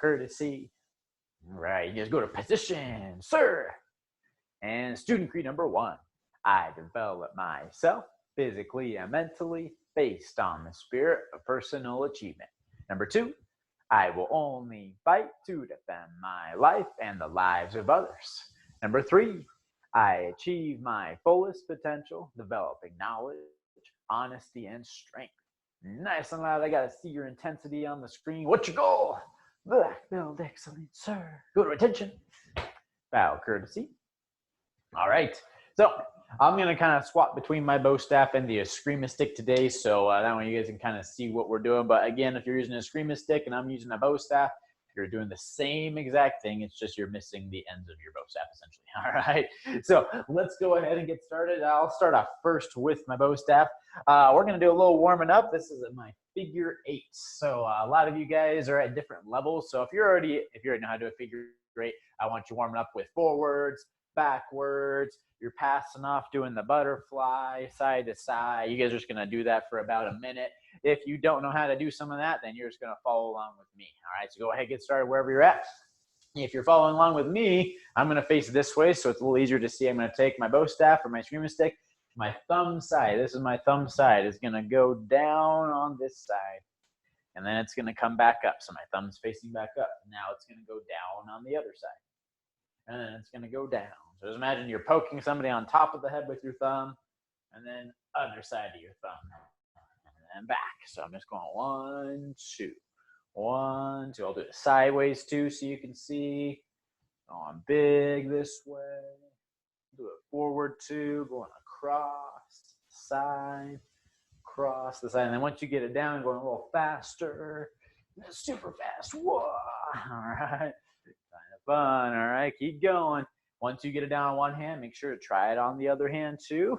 courtesy. All right, you guys go to position, sir. And student creed number 1. I develop myself physically and mentally based on the spirit of personal achievement. Number 2, I will only fight to defend my life and the lives of others. Number 3, I achieve my fullest potential, developing knowledge, honesty, and strength. Nice and loud. I got to see your intensity on the screen. What's your goal? Black belt excellence, sir. Go to attention. Bow courtesy. All right. So I'm going to kind of swap between my bow staff and the Eskrima stick today. So that way you guys can kind of see what we're doing. But again, if you're using an Eskrima stick and I'm using a bow staff, you're doing the same exact thing. It's just you're missing the ends of your bow staff, essentially. All right. So let's go ahead and get started. I'll start off first with my bow staff. We're going to do a little warming up. This is my figure 8. So a lot of you guys are at different levels. So if you already know how to do a figure 8, I want you warming up with forwards, backwards. You're passing off doing the butterfly side to side. You guys are just going to do that for about a minute. If you don't know how to do some of that, then you're just going to follow along with me. All right, so go ahead and get started wherever you're at. If you're following along with me, I'm going to face this way so it's a little easier to see. I'm going to take my bow staff or my Eskrima stick. My thumb side, this is my thumb side, is going to go down on this side. And then it's going to come back up. So my thumb's facing back up. Now it's going to go down on the other side. And then it's going to go down. So just imagine you're poking somebody on top of the head with your thumb, and then other side of your thumb, and then back. So I'm just going 1, 2, 1, 2. I'll do it sideways too, so you can see. Going big this way. Do it forward too, going across, side, across the side. And then once you get it down, going a little faster, super fast. Whoa! All right. Kind of fun. All right, keep going. Once you get it down on one hand, make sure to try it on the other hand too.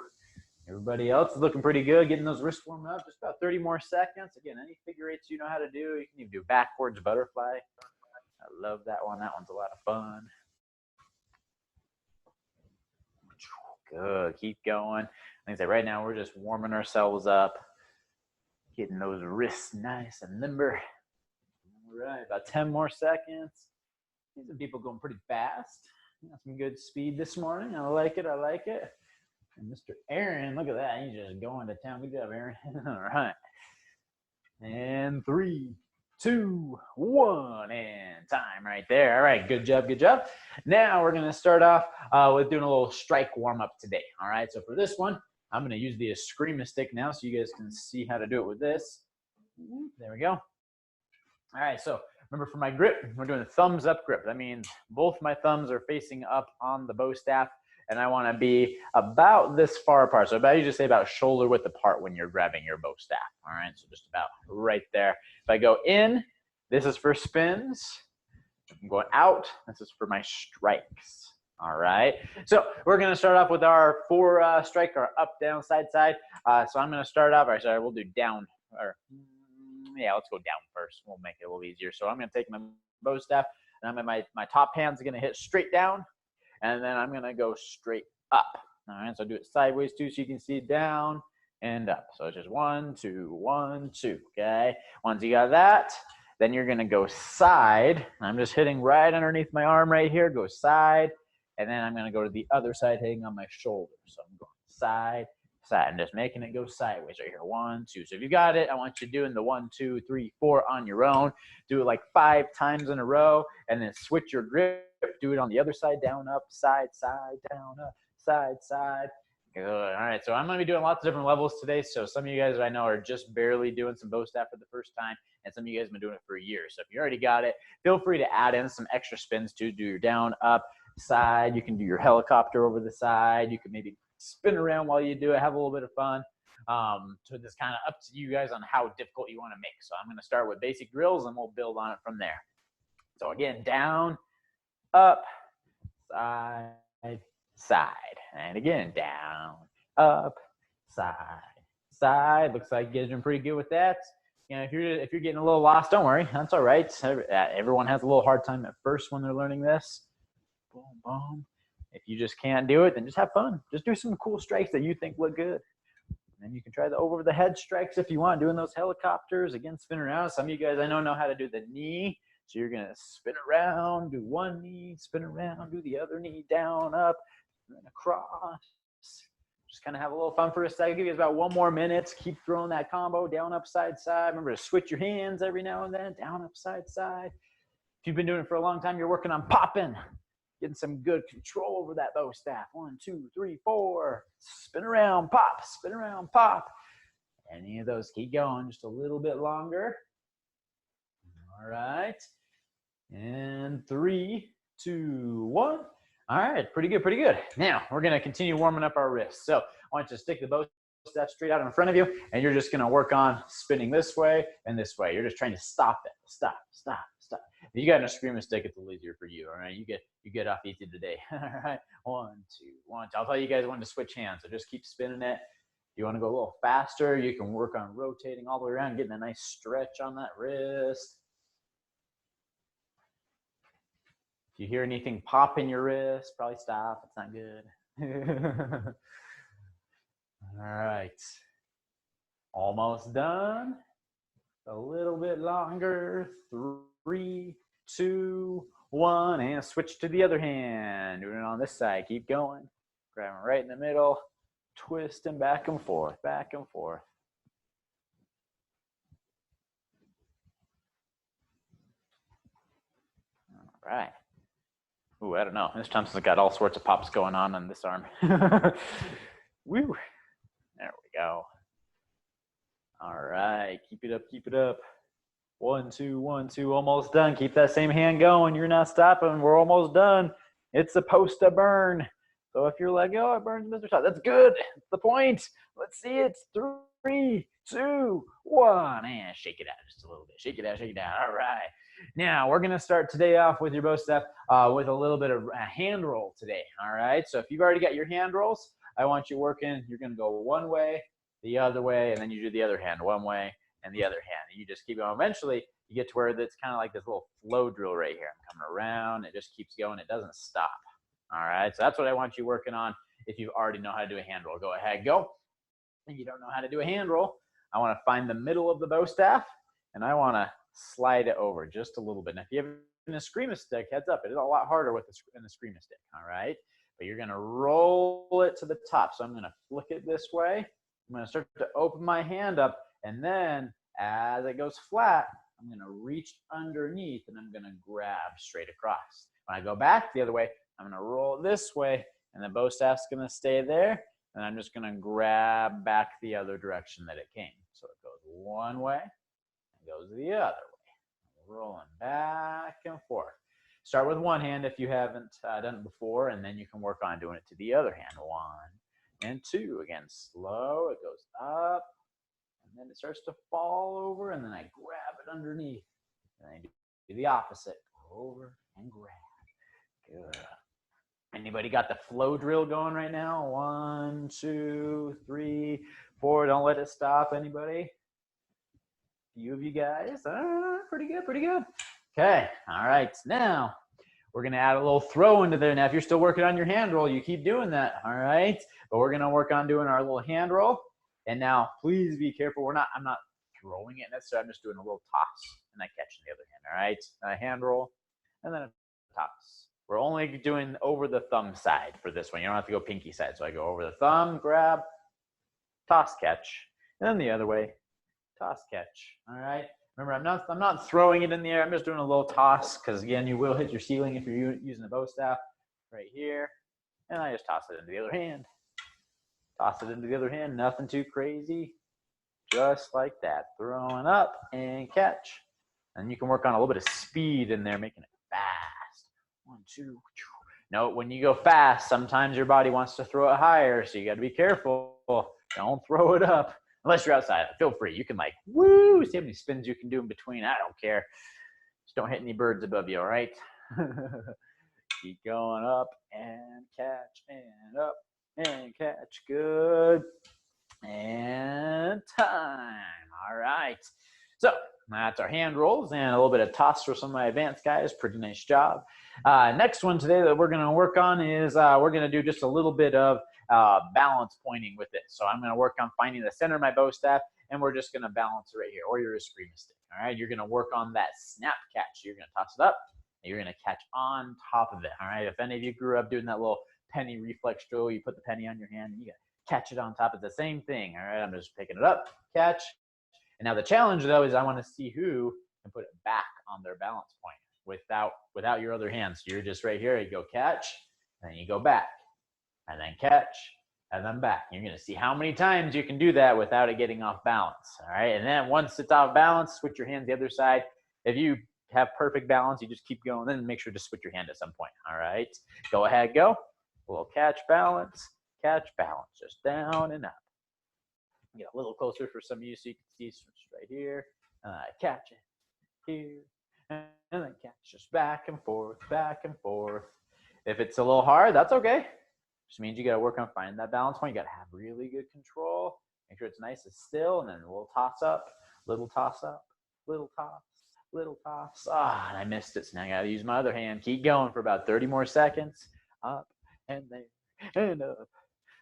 Everybody else is looking pretty good, getting those wrists warmed up. Just about 30 more seconds. Again, any figure 8s you know how to do. You can even do backwards butterfly. I love that one. That one's a lot of fun. Good. Keep going. Like I said, right now we're just warming ourselves up, getting those wrists nice and limber. All right, about 10 more seconds. These are people going pretty fast. Got some good speed this morning. I like it. I like it. And Mr. Aaron, look at that. He's just going to town. Good job, Aaron. All right. And 3, 2, 1, and time right there. All right, good job, good job. Now we're going to start off with doing a little strike warm-up today. All right, so for this one, I'm going to use the Eskrima stick now so you guys can see how to do it with this. There we go. All right, so remember for my grip, we're doing a thumbs up grip. That means both my thumbs are facing up on the bow staff, and I want to be about this far apart. So about, you just say about shoulder width apart when you're grabbing your bow staff. All right, so just about right there. If I go in, this is for spins. I'm going out, this is for my strikes. All right, so we're going to start off with our 4 strike, our up, down, side, side. So I'm going to start off, sorry, we'll do down, or yeah, let's go down first. We'll make it a little easier. So I'm going to take my bow staff, and my top hand's going to hit straight down, and then I'm going to go straight up. All right, so I'll do it sideways too so you can see down and up. So it's just 1, 2, 1, 2, okay? Once you got that, then you're going to go side. I'm just hitting right underneath my arm right here, go side, and then I'm going to go to the other side hitting on my shoulder. So I'm going side, side. I'm just making it go sideways right here. 1, 2. So if you got it, I want you doing the 1, 2, 3, 4 on your own. Do it like 5 times in a row, and then switch your grip. Do it on the other side, down, up, side, side, down, up, side, side. Good. All right, so I'm going to be doing lots of different levels today. So some of you guys I know are just barely doing some bow staff for the first time, and some of you guys have been doing it for years. So if you already got it, feel free to add in some extra spins too. Do your down, up, side. You can do your helicopter over the side. You can maybe spin around while you do it, have a little bit of fun. So it's kind of up to you guys on how difficult you want to make. So I'm going to start with basic drills, and we'll build on it from there. So again, down, up, side, side. And again, down, up, side, side. Looks like you guys are doing pretty good with that. You know, if you're getting a little lost, don't worry. That's all right. Everyone has a little hard time at first when they're learning this. Boom, boom. If you just can't do it, then just have fun. Just do some cool strikes that you think look good. And then you can try the over the head strikes if you want, doing those helicopters. Again, spin around. Some of you guys I know how to do the knee So you're gonna spin around, do one knee, spin around, do the other knee, down, up, and then across. Just kind of have a little fun for a second. Give you about 1 more minute. Keep throwing that combo, down, up, side, side. Remember to switch your hands every now and then, down, up, side, side. If you've been doing it for a long time, you're working on popping, getting some good control over that bow staff. 1, 2, 3, 4. Spin around, pop, spin around, pop. Any of those, keep going just a little bit longer. All right. And 3, 2, 1. All right, pretty good, pretty good. Now, we're gonna continue warming up our wrists. So I want you to stick the bow staff straight out in front of you, and you're just gonna work on spinning this way and this way. You're just trying to stop it. Stop, stop, stop. If you got an Eskrima stick, it's a little easier for you, all right? You get off easy today. All right, 1, 2, 1, 2. I'll tell you guys when to switch hands, so just keep spinning it. If you wanna go a little faster, you can work on rotating all the way around, getting a nice stretch on that wrist. If you hear anything pop in your wrist, probably stop. It's not good. All right. Almost done. A little bit longer. 3, 2, 1. And switch to the other hand. Doing it on this side. Keep going. Grab them right in the middle. Twisting back and forth. Back and forth. All right. Ooh, I don't know. This Thompson's got all sorts of pops going on this arm. Woo. There we go. All right. Keep it up. Keep it up. 1, 2, 1, 2. Almost done. Keep that same hand going. You're not stopping. We're almost done. It's supposed to burn. So if you're like, oh, it burns, Mr. Todd, that's good. That's the point. Let's see it. 3, 2, 1. And shake it out just a little bit. Shake it out. Shake it out. All right. Now, we're going to start today off with your bow staff with a little bit of a hand roll today, all right? So if you've already got your hand rolls, I want you working. You're going to go one way, the other way, and then you do the other hand one way and the other hand. And you just keep going. Eventually, you get to where it's kind of like this little flow drill right here. I'm coming around. It just keeps going. It doesn't stop, all right? So that's what I want you working on. If you already know how to do a hand roll, go ahead, go. If you don't know how to do a hand roll, I want to find the middle of the bow staff, and I want to slide it over just a little bit. Now, if you have an Eskrima stick, heads up, it is a lot harder with an Eskrima stick, all right? But you're gonna roll it to the top. So I'm gonna flick it this way. I'm gonna start to open my hand up, and then as it goes flat, I'm gonna reach underneath and I'm gonna grab straight across. When I go back the other way, I'm gonna roll it this way, and the bow staff's gonna stay there, and I'm just gonna grab back the other direction that it came. So it goes one way, goes the other way, rolling back and forth. Start with one hand if you haven't done it before, and then you can work on doing it to the other hand. 1 and 2. Again, slow. It goes up, and then it starts to fall over, and then I grab it underneath. And I do the opposite. Over and grab. Good. Anybody got the flow drill going right now? 1, 2, 3, 4. Don't let it stop. Anybody? Few of you guys. Pretty good, pretty good. Okay, all right. Now, we're going to add a little throw into there. Now, if you're still working on your hand roll, you keep doing that, all right? But we're going to work on doing our little hand roll. And now, please be careful. I'm not throwing it necessarily. I'm just doing a little toss, and I catch in the other hand, all right? A hand roll, and then a toss. We're only doing over the thumb side for this one. You don't have to go pinky side. So I go over the thumb, grab, toss, catch, and then the other way. Toss, catch. All right. Remember, I'm not throwing it in the air. I'm just doing a little toss because again, you will hit your ceiling if you're using a bow staff right here. And I just toss it into the other hand. Toss it into the other hand. Nothing too crazy. Just like that. Throwing up and catch. And you can work on a little bit of speed in there, making it fast. 1, 2. No, when you go fast, sometimes your body wants to throw it higher, so you got to be careful. Don't throw it up. Unless you're outside, feel free. You can like, woo, see how many spins you can do in between. I don't care. Just don't hit any birds above you, all right? Keep going up and catch and up and catch. Good. And time. All right. So that's our hand rolls and a little bit of toss for some of my advanced guys. Pretty nice job. Next one today that we're going to work on is we're going to do just a little bit of balance pointing with it. So I'm going to work on finding the center of my bow staff, and we're just going to balance right here, or your eskrima stick. All right, you're going to work on that snap catch. You're going to toss it up, and you're going to catch on top of it. All right, if any of you grew up doing that little penny reflex drill, you put the penny on your hand, and you got to catch it on top. It's the same thing. All right, I'm just picking it up, catch. And now the challenge, though, is I want to see who can put it back on their balance point without your other hand. So you're just right here. You go catch, and then you go back, and then catch, and then back. You're going to see how many times you can do that without it getting off balance. All right, and then once it's off balance, switch your hand to the other side. If you have perfect balance, you just keep going. Then make sure to switch your hand at some point. All right, go ahead, go. A little catch, balance, just down and up. Get a little closer for some of you so you can see right here. Catch it here, and then catch just back and forth, back and forth. If it's a little hard, that's okay. Just means you got to work on finding that balance point. You got to have really good control. Make sure it's nice and still, and then a little toss up, little toss up, little toss, little toss. Ah, and I missed it, so now I got to use my other hand. Keep going for about 30 more seconds. Up and there and up.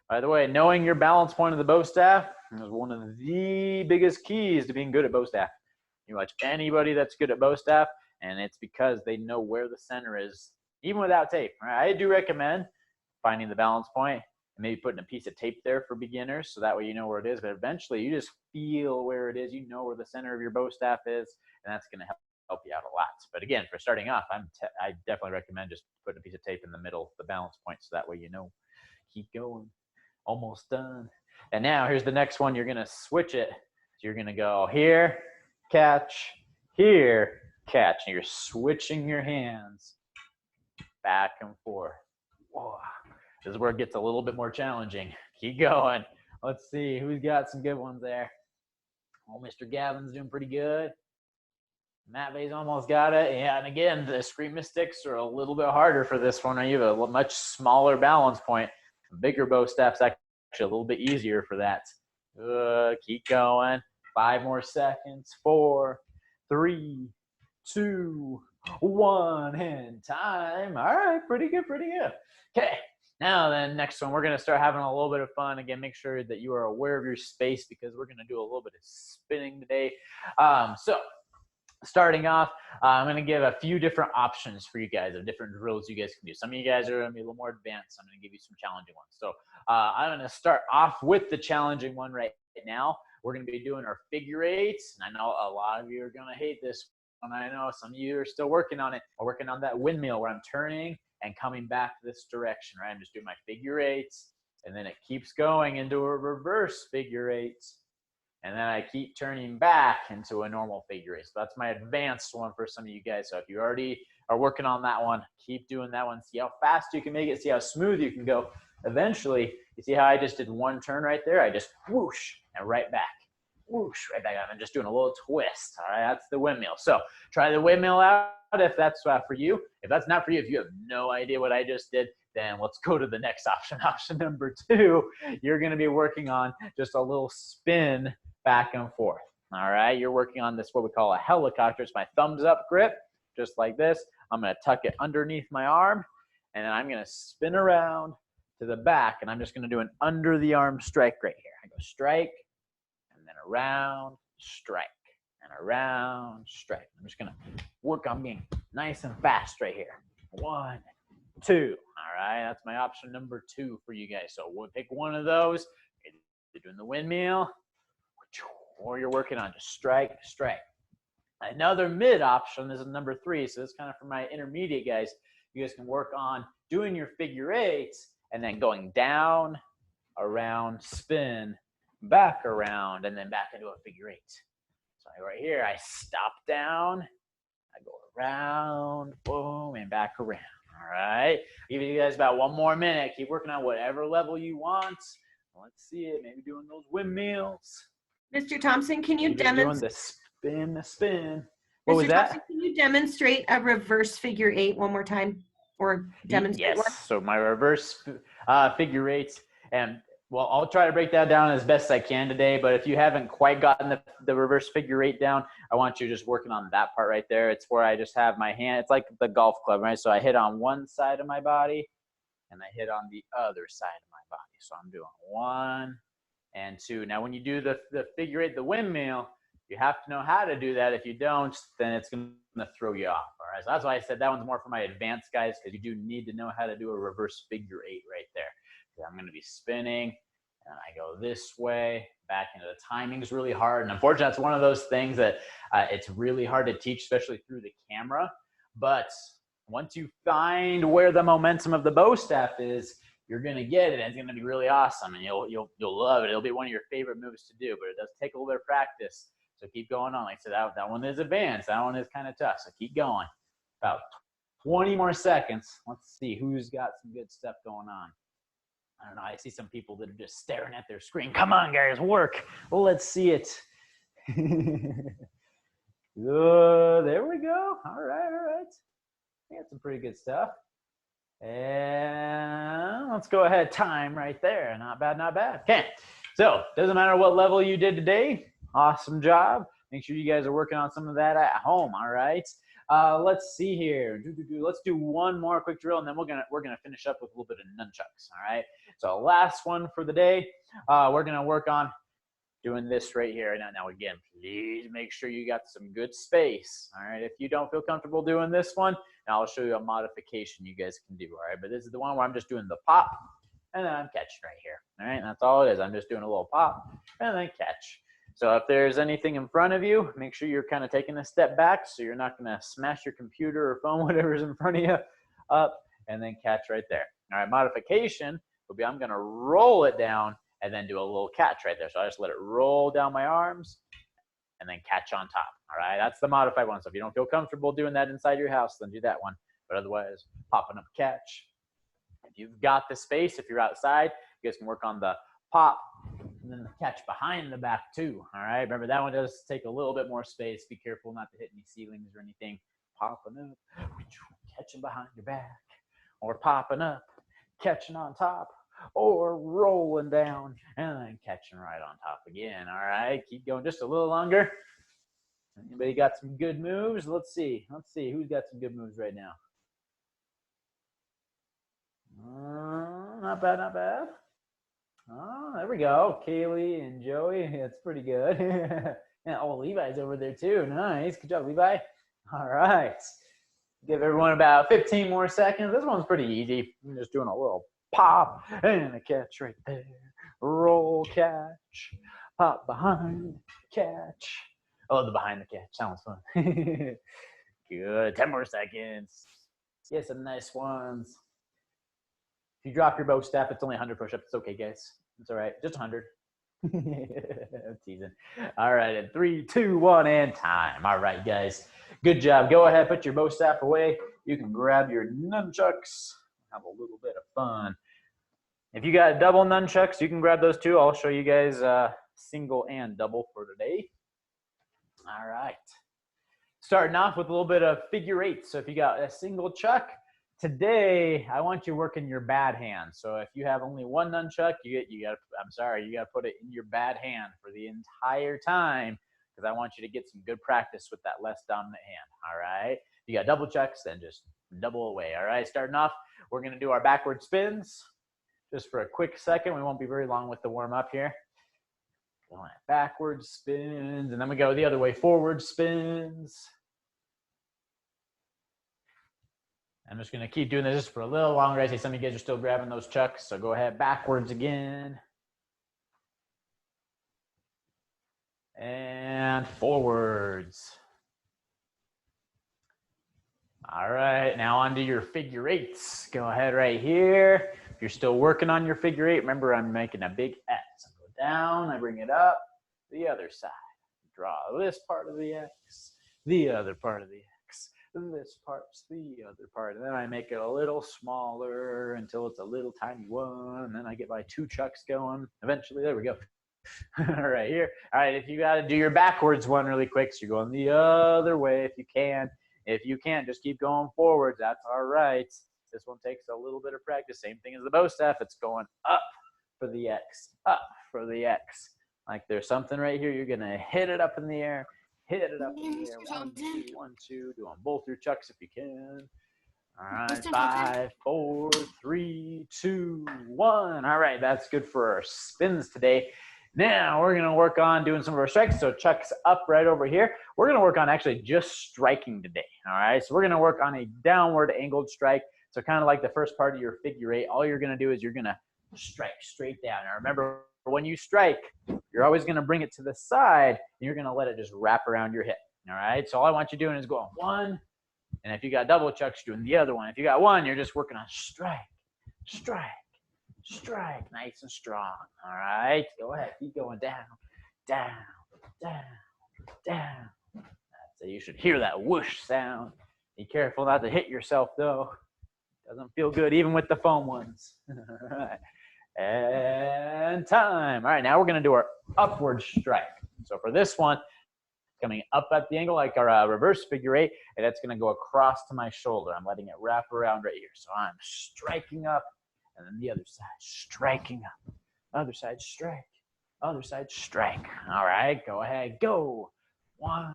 By the way, knowing your balance point of the bow staff is one of the biggest keys to being good at bow staff. You watch anybody that's good at bow staff, and it's because they know where the center is, even without tape. Right? I do recommend finding the balance point and maybe putting a piece of tape there for beginners, so that way you know where it is. But eventually, you just feel where it is. You know where the center of your bow staff is, and that's going to help you out a lot. But again, for starting off, I definitely recommend just putting a piece of tape in the middle, the balance point, so that way you know. Keep going. Almost done. And now here's the next one. You're going to switch it. So you're going to go here, catch, here, catch. And you're switching your hands back and forth. Whoa. This is where it gets a little bit more challenging. Keep going. Let's see who's got some good ones there. Oh, Mr. Gavin's doing pretty good. Matt Vay's almost got it. Yeah, and again, the eskrima sticks are a little bit harder for this one. You have a much smaller balance point. Bigger bow staff's actually a little bit easier for that. Keep going. 5 more seconds. 4, 3, 2, 1, and time. All right, pretty good, pretty good. Okay, now then, next one, we're going to start having a little bit of fun. Again, make sure that you are aware of your space because we're going to do a little bit of spinning today. So starting off, I'm going to give a few different options for you guys of different drills you guys can do. Some of you guys are going to be a little more advanced. I'm going to give you some challenging ones. So I'm going to start off with the challenging one right now. We're going to be doing our figure eights. And I know a lot of you are going to hate this one. I know some of you are still working on it. I'm working on that windmill where I'm turning and coming back this direction, right? I'm just doing my figure eights, and then it keeps going into a reverse figure eights. And then I keep turning back into a normal figure eight. So that's my advanced one for some of you guys. So if you already are working on that one, keep doing that one. See how fast you can make it. See how smooth you can go. Eventually, you see how I just did one turn right there? I just whoosh and right back. Whoosh, right back. I'm just doing a little twist. All right, that's the windmill. So try the windmill out if that's for you. If that's not for you, if you have no idea what I just did, then let's go to the next option. Option number 2, you're going to be working on just a little spin back and forth. All right, you're working on this, what we call a helicopter. It's my thumbs up grip, just like this. I'm going to tuck it underneath my arm, and then I'm going to spin around to the back, and I'm just going to do an under the arm strike right here. I go strike, and then around, strike, and around, strike. I'm just going to work on being nice and fast right here. 1, 2. All right, that's my option number 2 for you guys. So we'll pick one of those. You're doing the windmill, or you're working on just strike, strike. Another mid option is number 3. So this is kind of for my intermediate guys. You guys can work on doing your figure eights and then going down, around, spin, back around, and then back into a figure eight. So right here, I stop down, I go around, boom, and back around. All right. Give you guys about 1 more minute. Keep working on whatever level you want. Let's see it. Maybe doing those windmills. Mr. Thompson, can you demonstrate? Doing the spin. What was that? Thompson, can you demonstrate a reverse figure eight one more time, or demonstrate? Yes. One? So my reverse figure eights, and well, I'll try to break that down as best I can today. But if you haven't quite gotten the reverse figure eight down, I want you just working on that part right there. It's where I just have my hand. It's like the golf club, right? So I hit on one side of my body, and I hit on the other side of my body. So I'm doing 1 and 2. Now, when you do the figure 8, the windmill, you have to know how to do that. If you don't, then it's going to throw you off. All right. So that's why I said that one's more for my advanced guys, because you do need to know how to do a reverse figure 8 right there. I'm going to be spinning, and I go this way, back into the timing is really hard. And unfortunately, that's one of those things that it's really hard to teach, especially through the camera. But once you find where the momentum of the bow staff is, you're going to get it, and it's going to be really awesome, and you'll love it. It'll be one of your favorite moves to do, but it does take a little bit of practice. So keep going on. Like I said, that one is advanced. That one is kind of tough. So keep going. About 20 more seconds. Let's see who's got some good stuff going on. I don't know. I see some people that are just staring at their screen. Come on, guys, work. Well, let's see it. There we go. All right. We got some pretty good stuff. And let's go ahead. Time right there. Not bad. Okay. So doesn't matter what level you did today. Awesome job. Make sure you guys are working on some of that at home. All right. Let's see here. Let's do one more quick drill, and then we're gonna finish up with a little bit of nunchucks. All right. So last one for the day. We're gonna work on doing this right here. Now again, please make sure you got some good space. All right. If you don't feel comfortable doing this one, now I'll show you a modification you guys can do. All right. But this is the one where I'm just doing the pop, and then I'm catching right here. All right. And that's all it is. I'm just doing a little pop and then catch. So if there's anything in front of you, make sure you're kind of taking a step back so you're not going to smash your computer or phone, whatever's in front of you, up, and then catch right there. All right, modification will be I'm going to roll it down and then do a little catch right there. So I just let it roll down my arms and then catch on top. All right, that's the modified one. So if you don't feel comfortable doing that inside your house, then do that one. But otherwise, popping up catch. If you've got the space, if you're outside, you guys can work on the pop and then the catch behind the back too. All right. Remember, that one does take a little bit more space. Be careful not to hit any ceilings or anything. Popping up, catching behind your back, or popping up, catching on top, or rolling down and then catching right on top again. All right. Keep going just a little longer. Anybody got some good moves? Let's see who's got some good moves right now. Not bad. Oh, there we go. Kaylee and Joey. That's pretty good. And Levi's over there too. Nice. Good job, Levi. All right. Give everyone about 15 more seconds. This one's pretty easy. I'm just doing a little pop and a catch right there. Roll, catch. Pop behind, catch. Oh, the behind the catch. Sounds fun. Good. 10 more seconds. Get some nice ones. If you drop your bow staff, it's only 100 push-ups. It's okay, guys. It's all right. Just 100. I'm teasing. All right. And 3, 2, 1, and time. All right, guys. Good job. Go ahead. Put your bow staff away. You can grab your nunchucks. Have a little bit of fun. If you got double nunchucks, you can grab those too. I'll show you guys single and double for today. All right. Starting off with a little bit of figure 8. So if you got a single chuck, today, I want you working your bad hand. So if you have only one nunchuck, you got to put it in your bad hand for the entire time, because I want you to get some good practice with that less dominant hand. All right. If you got double chucks, then just double away. All right. Starting off, we're going to do our backward spins just for a quick second. We won't be very long with the warm up here. Going backwards spins, and then we go the other way, forward spins. I'm just going to keep doing this just for a little longer. I see some of you guys are still grabbing those chucks, so go ahead, backwards again. And forwards. All right, now onto your figure 8s. Go ahead right here. If you're still working on your figure 8, remember I'm making a big X. I go down, I bring it up, the other side. Draw this part of the X, the other part of the X. This part's the other part, and then I make it a little smaller until it's a little tiny one, and then I get my 2 chucks going. Eventually, there we go. Right here. All right, if you got to do your backwards one really quick, so you're going the other way if you can. If you can't, just keep going forwards. That's all right. This one takes a little bit of practice. Same thing as the bow staff. It's going up for the X, up for the X. Like there's something right here. You're going to hit it up in the air. Hit it up in the air. 1, 2, 1, 2. Do on both your chucks if you can. All right, Let's do it, okay. 5, 4, 3, 2, 1. All right, that's good for our spins today. Now we're going to work on doing some of our strikes. So Chuck's up right over here. We're going to work on actually just striking today. All right, so we're going to work on a downward angled strike. So kind of like the first part of your figure eight, all you're going to do is you're going to strike straight down. Now remember, when you strike, you're always going to bring it to the side, and you're going to let it just wrap around your hip. All right, so all I want you doing is going 1, and if you got double Chucks, you're doing the other one. If you got 1, you're just working on strike, strike, strike, nice and strong. All right, go ahead, keep going down, down, down, down. So you should hear that whoosh sound. Be careful not to hit yourself though. Doesn't feel good even with the foam ones. All right. And time. All right, now we're going to do our upward strike. So for this one, coming up at the angle like our reverse figure eight, and that's going to go across to my shoulder. I'm letting it wrap around right here. So I'm striking up, and then the other side, striking up. Other side, strike. Other side, strike. All right, go ahead, go. 1,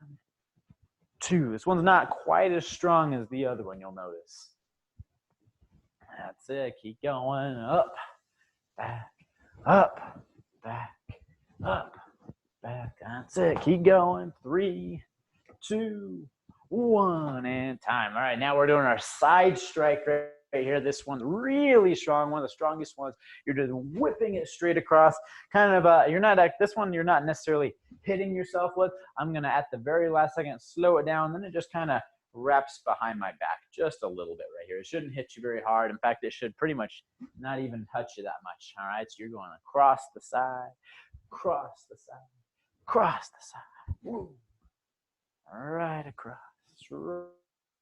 2. This one's not quite as strong as the other one, you'll notice. That's it. Keep going. Up, back, up, back, up, back. That's it. Keep going. 3, 2, 1, and time. All right, now we're doing our side strike right here. This one's really strong, one of the strongest ones. You're just whipping it straight across. Kind of, you're not at this one. You're not necessarily hitting yourself with. I'm gonna at the very last second slow it down. Then it just kind of wraps behind my back just a little bit right here. It shouldn't hit you very hard. In fact, it should pretty much not even touch you that much. All right, so you're going across the side, cross the side, cross the side. Woo. Right across,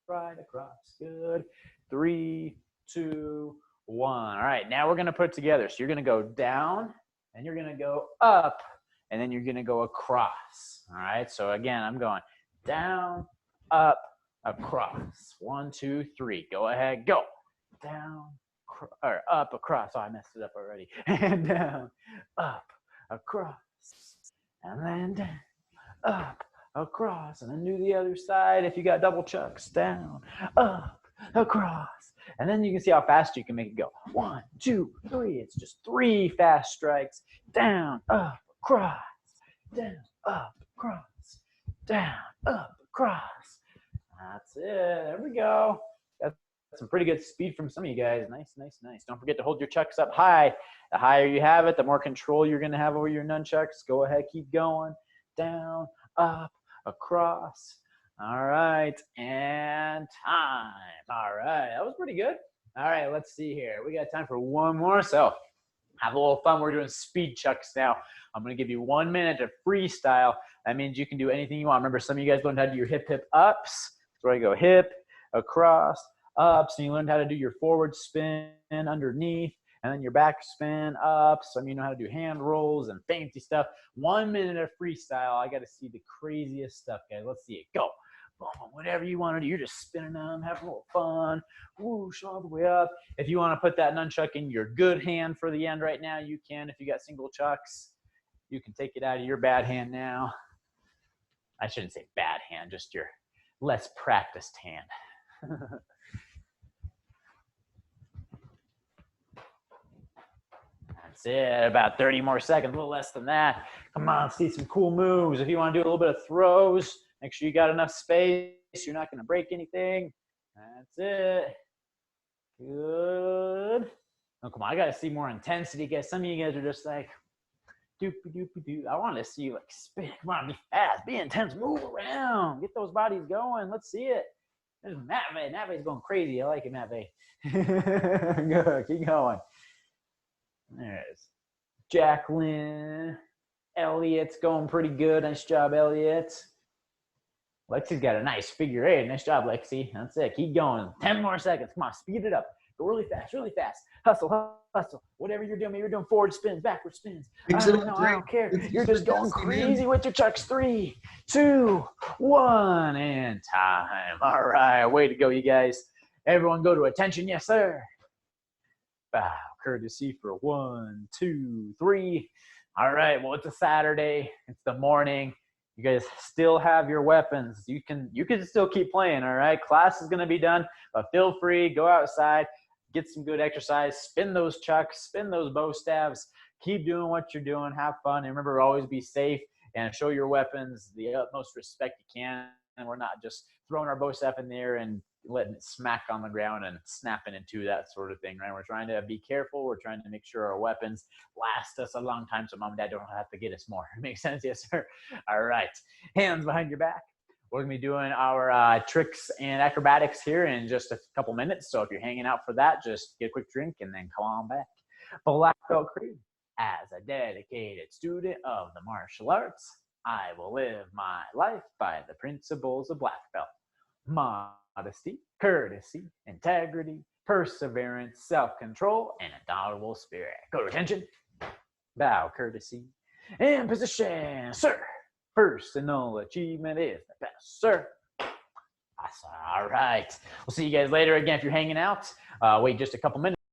right across. Good. 3, 2, 1. All right, now we're going to put it together. So you're going to go down, and you're going to go up, and then you're going to go across. All right, so again, I'm going down, up, across. 1, 2, 3. Go ahead, go. Down, or up, across. Oh, I messed it up already. And down, up, across, and then down, up, across, and then do the other side. If you got double Chucks, down, up, across, and then you can see how fast you can make it go. 1, 2, 3. It's just 3 fast strikes. Down, up, across, down, up, across, down, up, across. That's it. There we go. That's some pretty good speed from some of you guys. Nice, nice, nice. Don't forget to hold your Chucks up high. The higher you have it, the more control you're going to have over your nunchucks. Go ahead, keep going. Down, up, across. All right, and time. All right, that was pretty good. All right, let's see here. We got time for one more, so have a little fun. We're doing speed Chucks now. I'm going to give you 1 minute of freestyle. That means you can do anything you want. Remember, some of you guys learned how to do your hip, hip ups. So you go hip, across, up. So you learned how to do your forward spin underneath, and then your back spin up. Some of you know how to do hand rolls and fancy stuff. 1 minute of freestyle. I got to see the craziest stuff, guys. Let's see it. Go. Boom. Whatever you want to do. You're just spinning them, having a little fun. Whoosh all the way up. If you want to put that nunchuck in your good hand for the end right now, you can. If you got single Chucks, you can take it out of your bad hand now. I shouldn't say bad hand, just your less practiced hand. That's it. About 30 more seconds, a little less than that. Come on, see some cool moves. If you want to do a little bit of throws, make sure you got enough space. You're not going to break anything. That's it. Good. Oh, come on. I got to see more intensity, guys. Some of you guys are just like, doopy-doopy-doo. I want to see you like spin. Come on, be fast, be intense, move around, get those bodies going. Let's see it. There's Matvey. Matvey's going crazy. I like it, Matvey. Good. Keep going. There's Jacqueline. Elliot's going pretty good. Nice job, Elliot. Lexi's got a nice figure eight. Nice job, Lexi. That's it. Keep going. 10 more seconds. Come on, speed it up. Go really fast, really fast. Hustle, hustle. Whatever you're doing, maybe you're doing forward spins, backward spins. I don't care. You're just going crazy with your Chucks. 3, 2, 1, and time. All right, way to go, you guys. Everyone go to attention. Yes, sir. Bow, courtesy for 1, 2, 3. All right, well, it's a Saturday. It's the morning. You guys still have your weapons. You can still keep playing, all right? Class is going to be done, but feel free, go outside, get some good exercise, spin those chucks, spin those bow staves, keep doing what you're doing, have fun, and remember, always be safe and show your weapons the utmost respect you can. And we're not just throwing our bow staff in there and letting it smack on the ground and snapping into that sort of thing, right? We're trying to be careful. We're trying to make sure our weapons last us a long time so mom and dad don't have to get us more. Makes sense? Yes, sir. All right. Hands behind your back. We're going to be doing our tricks and acrobatics here in just a couple minutes. So if you're hanging out for that, just get a quick drink and then come on back. Black Belt Crew. As a dedicated student of the martial arts, I will live my life by the principles of Black Belt. Modesty, courtesy, integrity, perseverance, self-control, and indomitable spirit. Go to attention. Bow, courtesy, and position, sir. Personal achievement is the best, sir. Awesome. All right. We'll see you guys later. Again, if you're hanging out, wait just a couple minutes.